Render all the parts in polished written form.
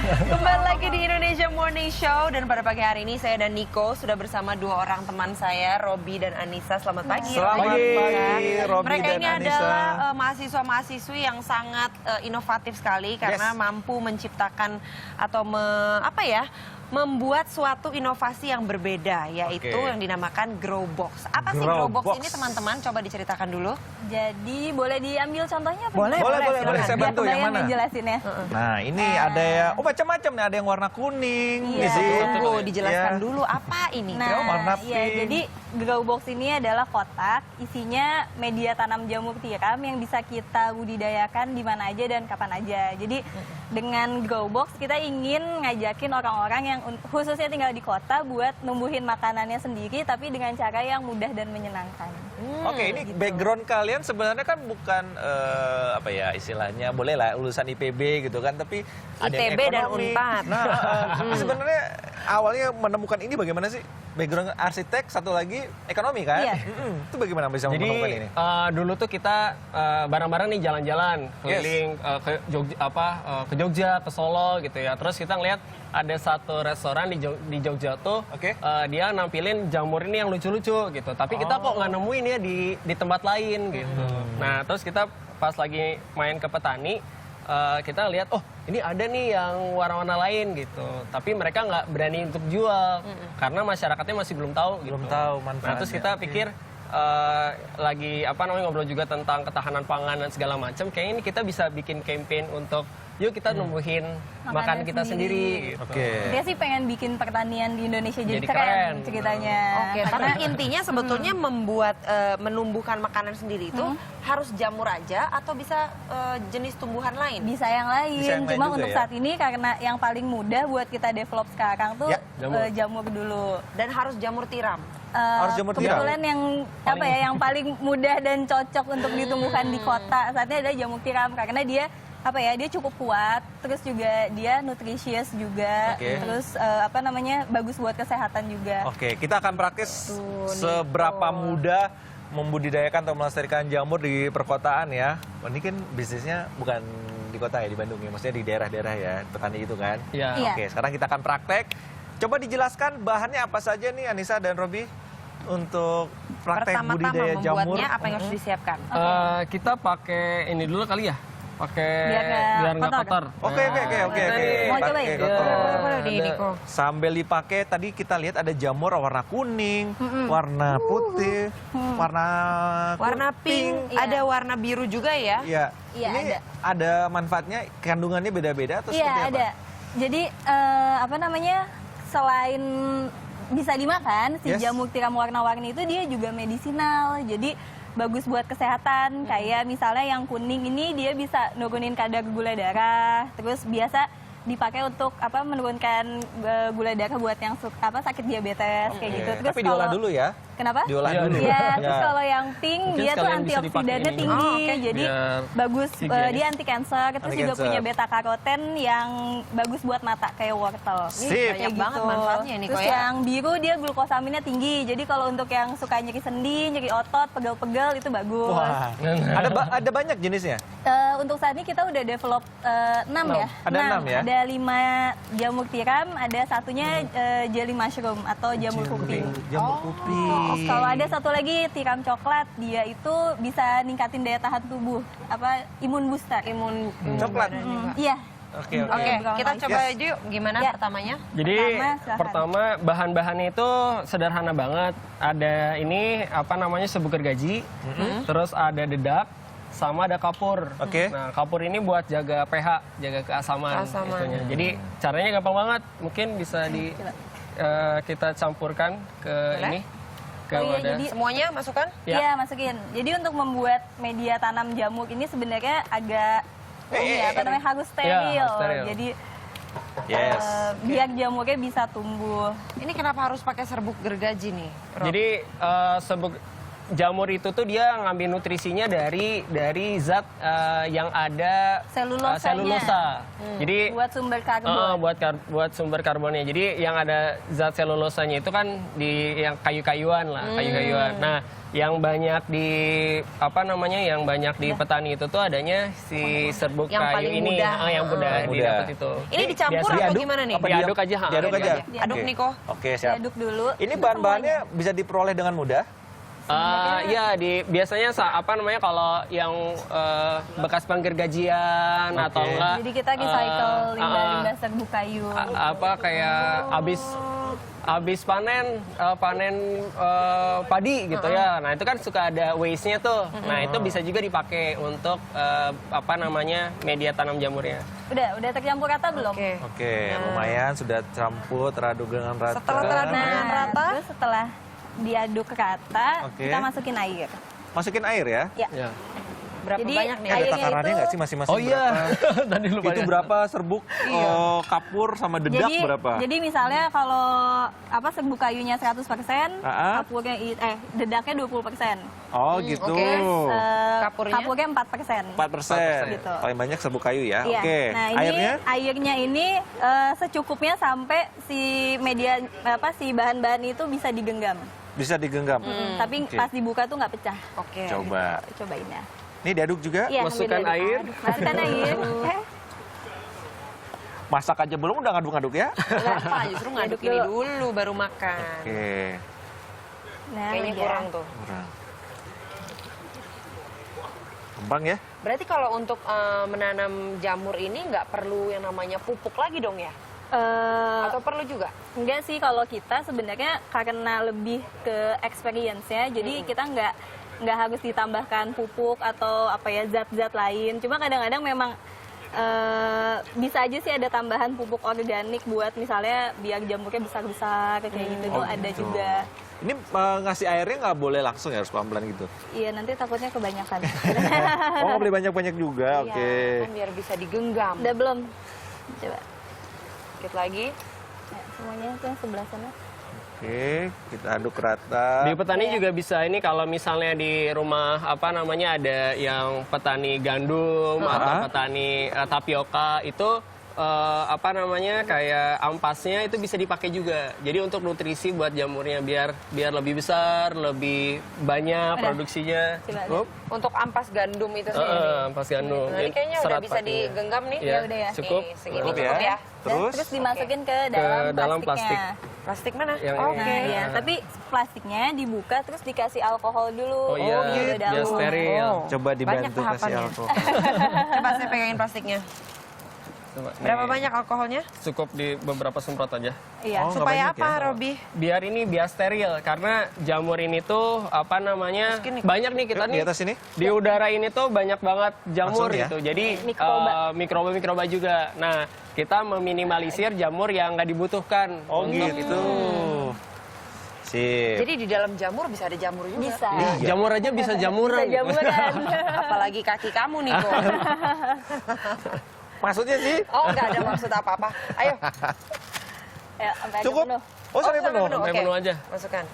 Kembali lagi di Indonesia Morning Show dan pada pagi hari ini saya dan Niko sudah bersama dua orang teman saya, Robi dan Anissa. Selamat pagi. Selamat pagi, Robi Mereka dan ini Anissa. adalah mahasiswa-mahasiswi yang sangat inovatif sekali karena mampu menciptakan atau membuat suatu inovasi yang berbeda, yaitu yang dinamakan Grow Box. Apa sih Grow Box ini, teman-teman? Coba diceritakan dulu. Jadi boleh diambil contohnya? Apa? Boleh. Saya bantu yang mana? Ngejelasin ya. Nah, ini ada ya, macam-macam nih. Ada yang warna kuning. Iya. Tunggu, dijelaskan dulu apa ini. Warna Iya, pink. jadi Grow Box ini adalah kotak isinya media tanam jamur tiram yang bisa kita budidayakan di mana aja dan kapan aja. Jadi dengan Grow Box kita ingin ngajakin orang-orang yang khususnya tinggal di kota buat numbuhin makanannya sendiri tapi dengan cara yang mudah dan menyenangkan. Oke, ini background kalian sebenarnya kan bukan istilahnya boleh lah lulusan IPB gitu kan, tapi ada yang ITB dan ekonomi. Unpad. Nah, sebenarnya awalnya menemukan ini bagaimana sih? Background arsitek, satu lagi ekonomi kan? Iya. Itu bagaimana bisa menemukan ini? Jadi dulu tuh kita bareng-bareng nih jalan-jalan keliling ke Jogja, ke Solo gitu ya. Terus kita ngeliat ada satu restoran di Jogja tuh, dia nampilin jamur ini yang lucu-lucu gitu. Tapi kita kok nggak nemuin ya di tempat lain gitu. Nah terus kita pas lagi main ke petani, kita lihat ini ada nih yang warna-warna lain gitu. Tapi mereka nggak berani untuk jual karena masyarakatnya masih belum tahu. Gitu. Belum tahu manfaatnya. Nah terus kita pikir lagi ngobrol juga tentang ketahanan pangan dan segala macam. Kayaknya ini kita bisa bikin campaign untuk yuk kita numbuhin makanan kita sendiri. Gitu. Dia sih pengen bikin pertanian di Indonesia jadi keren ceritanya. Karena intinya sebetulnya menumbuhkan makanan sendiri itu harus jamur aja atau bisa jenis tumbuhan lain? Bisa yang lain. Bisa yang lain Cuma juga untuk ya? Saat ini karena yang paling mudah buat kita develop sekarang tuh jamur dulu. Dan harus jamur tiram? Harus jamur tiram? Kebetulan yang paling mudah dan cocok untuk ditumbuhkan di kota saat ini adalah jamur tiram karena dia dia cukup kuat, terus juga dia nutritious juga, terus bagus buat kesehatan juga. Oke, kita akan praktis seberapa mudah membudidayakan atau melestarikan jamur di perkotaan ya. Ini kan bisnisnya bukan di kota ya, di Bandung ya, maksudnya di daerah-daerah ya, petani itu kan. Iya. Oke, sekarang kita akan praktek. Coba dijelaskan bahannya apa saja nih Anissa dan Robi untuk praktek budidaya jamur. Membuatnya apa yang harus disiapkan? Kita pakai ini dulu kali ya. Pakai biar nggak kotor. Oke. Mau coba ya? Sambil dipakai tadi kita lihat ada jamur warna kuning, warna putih, warna pink, ada warna biru juga ya? Iya. Ada. Ini ada manfaatnya, kandungannya beda-beda atau seperti apa? Iya, ada. Jadi selain bisa dimakan, si jamur tiram warna-warni itu dia juga medisinal. Jadi bagus buat kesehatan. Kayak misalnya yang kuning ini dia bisa nurunin kadar gula darah. Terus biasa dipakai untuk menurunkan gula darah buat yang sakit diabetes kayak gitu. Terus tapi diolah dulu ya. Kenapa? Diolah dulu. Iya, terus kalau yang pink Mungkin dia tuh sekalian bisa antioksidannya dipakai tinggi, jadi Biar bagus. Dia anti cancer, terus juga Anti-cancer. punya beta karoten yang bagus buat mata kayak wortel. Sip. Banyak banget manfaatnya nih, Terus Ko, ya. yang biru dia glukosaminnya tinggi, jadi kalau untuk yang suka nyeri sendi, nyeri otot, pegel-pegel itu bagus. Wah, ada banyak jenisnya. Untuk saat ini kita udah develop 6 ya. Ada 6 ya? Ada 5 jamur tiram, ada satunya jelly mushroom atau jamur kuping. Jamur kuping. Kalau ada satu lagi tiram coklat, dia itu bisa ningkatin daya tahan tubuh, imun booster. Coklat. Iya. Oke. Kita coba aja yuk, gimana pertamanya? Jadi Silahkan. pertama bahan-bahannya itu sederhana banget. Ada ini serbuk gergaji, terus ada dedak, sama ada kapur. Nah kapur ini buat jaga pH, jaga keasaman. Itunya. Jadi caranya gampang banget. Mungkin bisa kita campurkan ke ini. Jadi Semuanya masukkan? Iya, masukin. Jadi untuk membuat media tanam jamur ini sebenarnya agak harus steril. Iya, harus steril. Jadi Yes. biar jamurnya bisa tumbuh. Ini kenapa harus pakai serbuk gergaji nih, Rob? Jadi jamur itu tuh dia ngambil nutrisinya dari zat yang ada Selulosanya. selulosa. Jadi Buat sumber karbon. buat sumber karbonnya. Jadi yang ada zat selulosanya itu kan di yang kayu-kayuan lah, kayu-kayuan. Nah, yang banyak di yang banyak di petani itu tuh adanya si serbuk Yang kayu paling ini, mudah. yang mudah Mudah. didapat itu. Ini dicampur Biasa atau gimana nih? Apa Diaduk aja, Diaduk aja. Aduk, Oke. Niko. Oke, siap. Diaduk dulu. Ini bahan-bahannya bisa diperoleh dengan mudah? Ya biasanya kalau yang bekas pangkir gajian Oke. atau enggak Jadi kita recycle limbah-limbah serbuk kayu. kayak habis panen padi gitu ya. Nah, itu kan suka ada waste-nya tuh. Nah, itu bisa juga dipakai untuk media tanam jamurnya. Udah tercampur rata belum? Oke, lumayan sudah campur, teraduk dengan rata. Setelah teraduk dengan rata? Terus setelah diaduk rata, Oke. kita masukin air. Masukin air ya? Ya. Berapa Jadi, banyak nih? Ada airnya takarannya itu- nggak sih masing-masing? Oh iya, berapa? tadi lupa Itu ya. berapa serbuk kapur sama dedak berapa? Jadi misalnya kalau serbuk kayunya 100%, kapurnya dedaknya 20%. Oh gitu. oke. Kapurnya 4%. 4%. Gitu. Paling banyak serbuk kayu ya. Iya. Oke. Nah, ini Airnya? ini secukupnya sampai si bahan-bahan itu bisa digenggam. Bisa digenggam. Tapi Oke. pas dibuka tuh nggak pecah. Oke. Coba. Cobain ya. Ini diaduk juga? Iya, Masukkan sambil air. diaduk. Masukkan air. Masak aja belum udah ngaduk-ngaduk ya? Enggak, Pak, justru ngaduk ini dulu baru makan. Oke. Nah, Kayaknya udah. kurang tuh. Kurang. Gampang ya? Berarti kalau untuk menanam jamur ini nggak perlu yang namanya pupuk lagi dong ya? Atau perlu juga? Enggak sih, kalau kita sebenarnya karena lebih ke experience-nya, jadi kita nggak harus ditambahkan pupuk atau zat-zat lain. Cuma kadang-kadang memang bisa aja sih ada tambahan pupuk organik buat misalnya biar jamurnya besar-besar kayak gitu tuh ada gitu. juga. Ini ngasih airnya nggak boleh langsung ya, harus pelan-pelan gitu? Iya, nanti takutnya kebanyakan. Oh, nggak boleh banyak-banyak juga, oke. Iya, kan biar bisa digenggam. Udah belum? Coba. Dikit lagi. Ya, semuanya itu yang sebelah sana. Oke, kita aduk rata. Di petani juga bisa ini kalau misalnya di rumah ada yang petani gandum atau petani tapioka itu kayak ampasnya itu bisa dipakai juga. Jadi untuk nutrisi buat jamurnya biar lebih besar, lebih banyak produksinya. Coba, Cukup. Untuk ampas gandum itu sendiri. Ampas gandum. Nah, ini kayaknya udah Serat bisa pakainya. digenggam nih. Iya, Ya udah ya. cukup. Nih, segini Cukup cukup ya. Dan terus dimasukin ke dalam plastiknya. Plastik mana? Yang Oke. ini. Nah, ya, tapi plastiknya dibuka terus dikasih alkohol dulu. Oh iya, Di biar dalam. steril. Coba Banyak dibantu kasih tahapannya. alkohol. Coba saya pegangin plastiknya. Coba, Berapa nih. banyak alkoholnya? Cukup di beberapa semprot aja. Iya. Oh, nggak Supaya banyak apa, ya? Robi? Biar steril karena jamur ini tuh Gini. banyak nih kita Yuk, di nih atas ini. di udara ini tuh banyak banget jamur Langsung ya? gitu. Jadi mikroba juga. Nah, kita meminimalisir jamur yang nggak dibutuhkan. Oh untuk gitu. Sip. Jadi di dalam jamur bisa ada jamur juga. Bisa. Iya. Jamur aja bisa jamuran. Bisa jamuran. Apalagi kaki kamu nih, kok. Maksudnya sih? Oh, nggak ada maksud apa-apa. Ayo. Ya, sampai agak Cukup? penuh. Oh, sampai sampai penuh? penuh. Sampai Oke. penuh aja. Masukkan.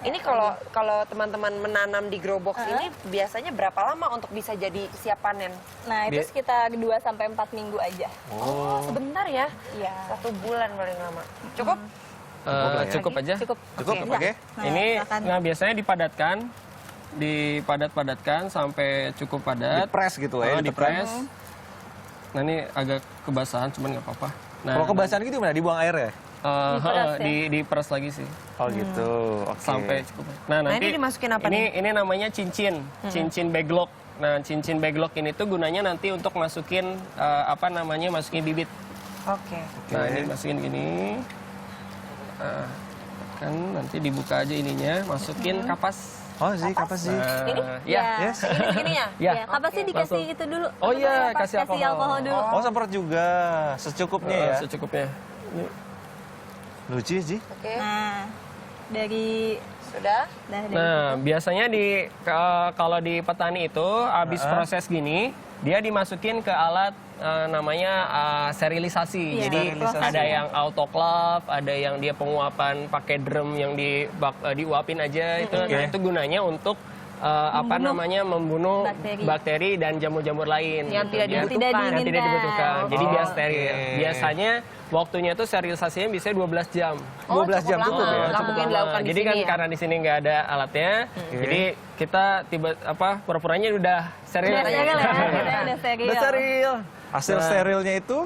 Ini kalau teman-teman menanam di grow box ini biasanya berapa lama untuk bisa jadi siap panen? Nah, itu sekitar 2-4 minggu aja. Oh, sebentar ya? Iya. 1 bulan paling lama. Cukup? Cukup aja. Cukup. Cukup, Oke. oke. Nah, Ini silakan. biasanya dipadat-padatkan sampai cukup padat. Dipres gitu ya, di ditekan. press. Nah, ini agak kebasahan, cuman nggak apa-apa. Nah, Kalau kebasahan gitu gimana? Dibuang air ya? Diperas ya? diperas lagi sih Oh gitu, oke. sampai cukup. Nah, nanti ini dimasukin apa ini namanya cincin, cincin baglok. Nah, cincin baglok ini tuh gunanya nanti untuk masukin masukin bibit. Oke. Nah, ini masukin gini. Kan nanti dibuka aja ininya, masukin kapas. Oh sih, kapas sih. Ini? Ya. Yes. Ini segininya? Ya. Ya, kapan sih dikasih langsung. itu dulu? Oh iya, Apa, kasih kasih alkohol. alkohol dulu. Oh, semprot juga. Secukupnya ya. Secukupnya. Lucu sih. Oke. Nah, dari Sudah? Nah, biasanya kalau di petani itu habis proses gini, dia dimasukin ke alat namanya sterilisasi. Iya, Jadi sterilisasi. ada yang autoclave, ada yang dia penguapan pakai drum yang diuapin aja itu. Nah, itu gunanya untuk membunuh bakteri dan jamur-jamur lain. Yang tidak Tidak dibutuhkan. Yang tidak dibutuhkan. Jadi Oh, biar steril. oke. Biasanya waktunya itu sterilisasinya bisa 12 jam. 12 jam cukup ya? Nggak mungkin dilakukan di Jadi sini kan ya? karena di sini nggak ada alatnya, jadi kita pura-puranya udah steril. Udah steril ya, kita udah steril. Udah steril. Hasil sterilnya itu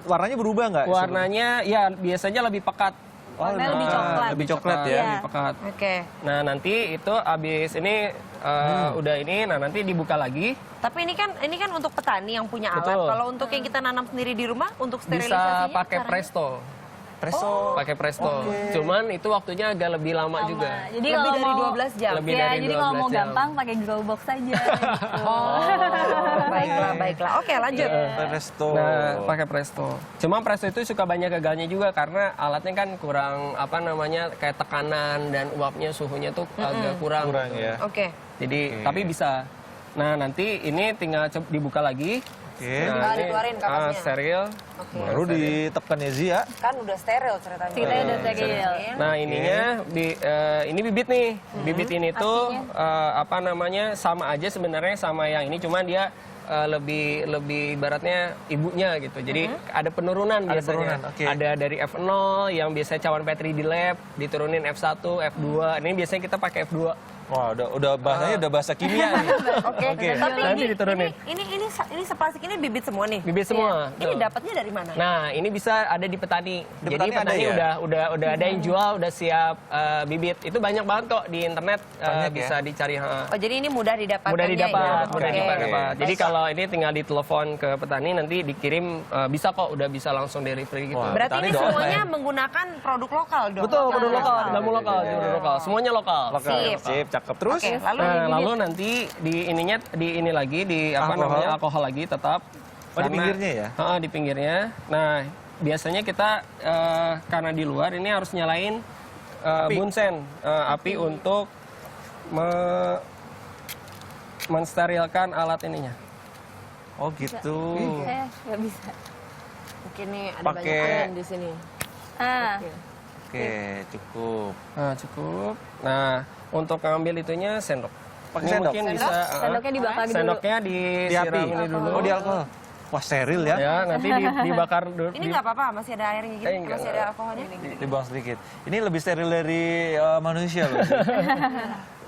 warnanya berubah nggak? Warnanya ya biasanya lebih pekat. Warnanya lebih coklat. Lebih coklat ya? Iya. Lebih pekat. Oke. Nah nanti itu abis ini udah ini, nah nanti dibuka lagi. Tapi ini kan untuk petani yang punya alat. Betul. Kalau untuk yang kita nanam sendiri di rumah, untuk sterilisasinya Bisa pakai caranya? presto. Presto. Pakai presto. Cuman itu waktunya agak lebih lama juga. Jadi Lebih kalau dari mau 12 jam. Lebih ya, dari jadi kalau 12 mau jam. gampang pakai grow box saja. Gitu. Baiklah. Oke, lanjut. Presto. Nah, pakai presto. Cuma presto itu suka banyak gagalnya juga karena alatnya kan kurang kayak tekanan dan uapnya suhunya tuh agak kurang. Kurang gitu. ya? Oke. Jadi tapi bisa. Nah, nanti ini tinggal dibuka lagi. Oke. Tinggal ini, dikeluarin kapasnya. steril. Baru ditekan ya Zia. Kan udah steril ceritanya. Ceritanya udah steril. Nah, ininya ini bibit nih. Bibit ini tuh sama aja sebenarnya sama yang ini, cuma dia lebih ibaratnya ibunya gitu. Jadi ada penurunan Ada biasanya. penurunan, oke. Ada dari F0 yang biasanya cawan Petri di lab, diturunin F1, F2. Ini biasanya kita pakai F2. Wah, udah bahasanya udah bahasa kimia nih. Oke. Tapi Nanti diturunin. ini seplastik ini bibit semua nih. Bibit semua. Ini tuh. dapatnya dari mana? Nah, ini bisa ada di petani. Di Jadi petani ada petani ya? udah ada yang jual, udah siap bibit. Itu banyak banget kok di internet Banyak ya? bisa dicari. Oh, jadi ini mudah didapatkannya. Mudah didapat, ya? mudah Oke. didapat. Jadi Baik. kalau ini tinggal ditelepon ke petani nanti dikirim bisa kok, udah bisa langsung delivery gitu. Wah, Berarti petani ini udah semuanya online. menggunakan produk lokal dong? Betul, produk lokal, Lokal. jamu lokal, jamu lokal. Semuanya lokal. Lokal. Sip. Sip, cakep. Terus? Oke, lalu Nah, dibibit. lalu nanti di ini lagi di Alkohol? alkohol lagi tetap. Oh, di pinggirnya ya? Di pinggirnya. Nah, biasanya kita karena di luar ini harus nyalain bunsen api untuk mensterilkan alat ininya. Oh gitu. Saya nggak bisa. Mungkin nih ada Pakai- banyak angin di sini. Ah, Oke, cukup. Nah, cukup. Nah, untuk ngambil itunya sendok. Pakai Ini sendok? mungkin Sendok? bisa sendoknya dibakar dulu. sendoknya Di disiram api? ini dulu. Oh, di alkohol. Wah, steril ya? Ya, nanti dibakar dulu. Ini nggak apa-apa, masih ada airnya gitu, Enggak. masih ada alkoholnya. Dibuang sedikit. Ini lebih steril dari manusia loh.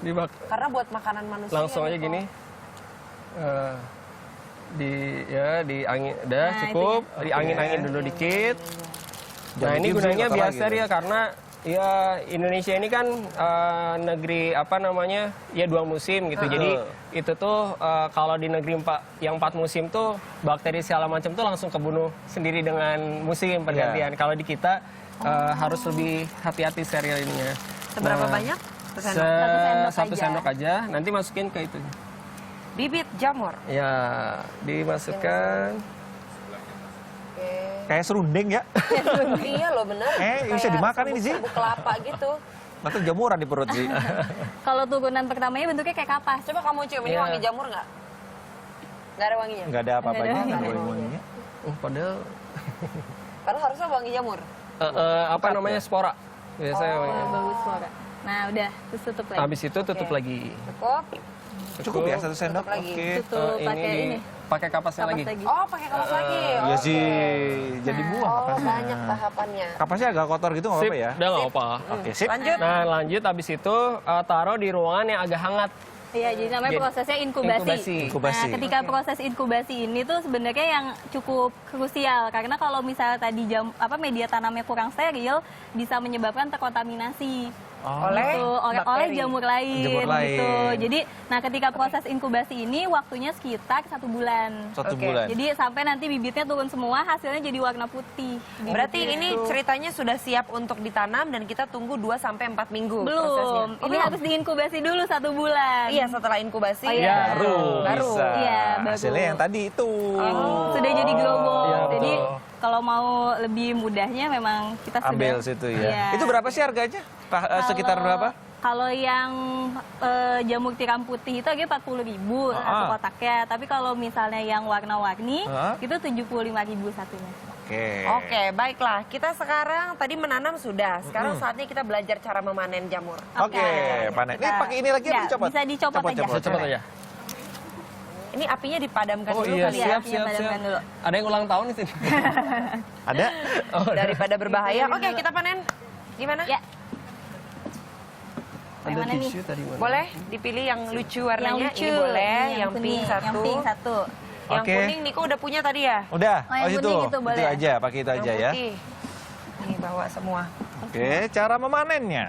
Dibakar. Karena buat makanan manusia. Langsung aja nih, gini. Di angin udah Nah, cukup, diangin-angin dulu dikit. Nah, ini diem sih, gunanya kotor biar lagi steril tuh. karena ya Indonesia ini kan negeri ya 2 musim gitu. Jadi itu tuh kalau di negeri yang 4 musim tuh bakteri segala macam tuh langsung kebunuh sendiri dengan musim pergantian. Kalau di kita harus lebih hati-hati steril ininya. Seberapa Nah, banyak? Sendok. Satu Satu sendok sendok aja. Nanti masukin ke itu. Bibit jamur. Ya, dimasukkan. Kayak serundeng ya. Iya loh bener. bisa Kayak dimakan ini, Zi. serbuk kelapa gitu. Nanti jamuran di perut sih. Kalau turunan pertamanya bentuknya kayak kapas. Coba kamu cium, ini Iya. wangi jamur nggak? Nggak ada wanginya? Nggak ada apa-apanya. Nggak ada Nggak wanginya. ada wanginya. Padahal Karena harusnya wangi jamur. spora. Biasanya. Bagus suara. Nah, udah, terus tutup lagi. Habis itu tutup Oke. lagi. Cukup. Cukup ya 1 sendok. Tutup lagi. Oke. Tutup pakai ini. Pakai kapasnya Kapas lagi. lagi. Oh, pakai kapas lagi. Iya Oke. sih. Jadi buah Oh, kapasnya. banyak tahapannya. Kapasnya agak kotor gitu nggak Sip, apa-apa ya? udah nggak apa. Oke, sip. Lanjut. Nah, lanjut habis itu taruh di ruangan yang agak hangat. Iya, jadi namanya Jadi, prosesnya inkubasi. Inkubasi. Nah, ketika proses inkubasi ini tuh sebenarnya yang cukup krusial karena kalau misalnya tadi media tanamnya kurang steril bisa menyebabkan terkontaminasi. Oleh Gitu, oleh bakteri. jamur lain, Jamur lain. gitu. Jadi, nah ketika proses inkubasi ini waktunya sekitar 1 bulan. 1 Oke. bulan. Jadi sampai nanti bibitnya turun semua, hasilnya jadi warna putih. Berarti Gitu. ini ceritanya sudah siap untuk ditanam dan kita tunggu 2 sampai 4 minggu belum. prosesnya. Oh, Ini belum? harus diinkubasi dulu 1 bulan. Iya, setelah inkubasi. Oh, iya. Baru. bisa. Iya, baru. Hasilnya yang tadi itu. Sudah jadi grow box. Iya, Jadi betul. kalau mau lebih mudahnya memang kita sudah Ambil situ ya. Iya. Itu berapa sih harganya? Sekitar berapa? Kalau yang jamur tiram putih itu harganya 40.000 satu kotaknya. Tapi kalau misalnya yang warna-warni itu 75.000 satunya. Oke, baiklah. Kita sekarang tadi menanam sudah. Sekarang saatnya kita belajar cara memanen jamur. Oke, panen. Ini pakai ini lagi apa dicopot? Bisa dicopot aja. Cepet aja. Ini apinya dipadamkan Oh dulu iya, kali ya. siap, apinya siap, padamkan siap. dulu. Ada yang ulang tahun di sini. Ada? Daripada berbahaya. Oke, kita panen. Gimana? Ya. Ada Yang mana nih? tisu tadi mana? Boleh dipilih yang lucu warnanya. Yang lucu. Ini boleh. Ini Yang pink kuning. satu. Yang pink satu. Yang Oke. kuning Niko udah punya tadi ya? Udah. Oh, yang kuning itu boleh. Itu aja, pakai itu aja Yang ya. putih. Ini bawa semua. Oke, cara memanennya.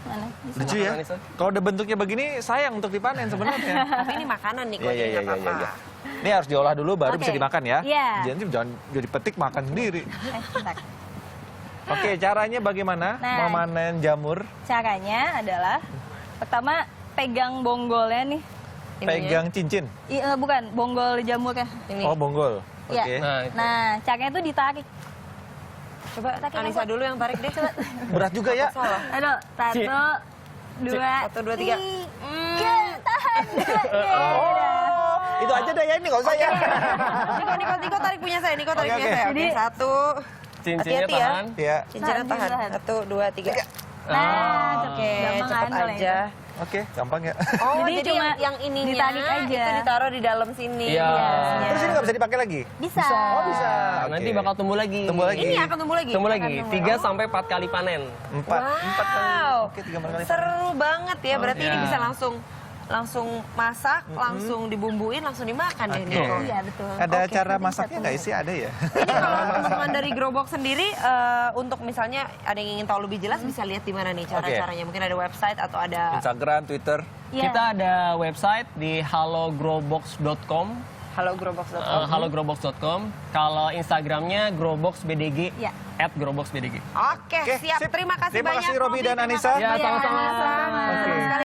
Mana? Lucu ya. Kalau udah bentuknya begini, sayang untuk dipanen sebenarnya. Tapi ini makanan Niko, Iya, jadi iya, nggak iya, apa-apa. iya. Ini harus diolah dulu baru Oke. bisa dimakan ya. Iya. Jangan jadi petik makan sendiri. Bentar. Oke, caranya bagaimana Nah. memanen jamur? Caranya adalah pertama pegang bonggolnya nih. Ini Pegang cincin. Bukan, bonggol jamurnya. Ini. Oh, bonggol. Oke. Iya. Nah, itu. Nah, caranya tuh ditarik. Coba Anissa dulu yang tarik deh. Berat juga ya. Salah. Aduh, satu, dua, 1, 2, 3. tiga, tahan. Itu aja dah ya, ini nggak usah ya. Niko tarik punya saya. Niko tarik Oke, punya oke. saya. Oke, Jadi- 1. Cincinnya Hati-hati ya. tahan. Iya. Cincinnya tahan. Tahan. 1, 2, 3. Nah, Oke, gampang cepet kan kalau aja. Oke, gampang ya. Oh, Jadi jadi cuma yang ininya ditarik aja. itu ditaruh di dalam sini. Iya. biasanya. Terus ini nggak bisa dipakai lagi? Bisa. Oh, bisa. Nanti Oke. bakal tumbuh lagi. Tumbuh lagi. Ini akan tumbuh lagi? Tumbuh lagi. Akan tumbuh. 3 sampai 4 kali panen. 4 kali. Wow. Oke, 3 kali. Seru banget ya. Berarti ini Iya. bisa langsung masak, langsung dibumbuin, langsung dimakan deh Oke. Niko. Iya, betul. Ada Oke, cara nanti masaknya bisa nggak sih? Ada ya? Ini kalau teman-teman dari Growbox sendiri, untuk misalnya ada yang ingin tahu lebih jelas, bisa lihat di mana nih cara-caranya. Mungkin ada website atau ada... Instagram, Twitter. Iya. Kita ada website di hallogrowbox.com. hallogrowbox.com. Kalau Instagramnya growboxbdg. Iya. @growboxbdg. Oke, siap. sip. Terima kasih Terima banyak. kasih, Robi dan Terima Anissa. kasih. Ya, sama-sama. Senang sekali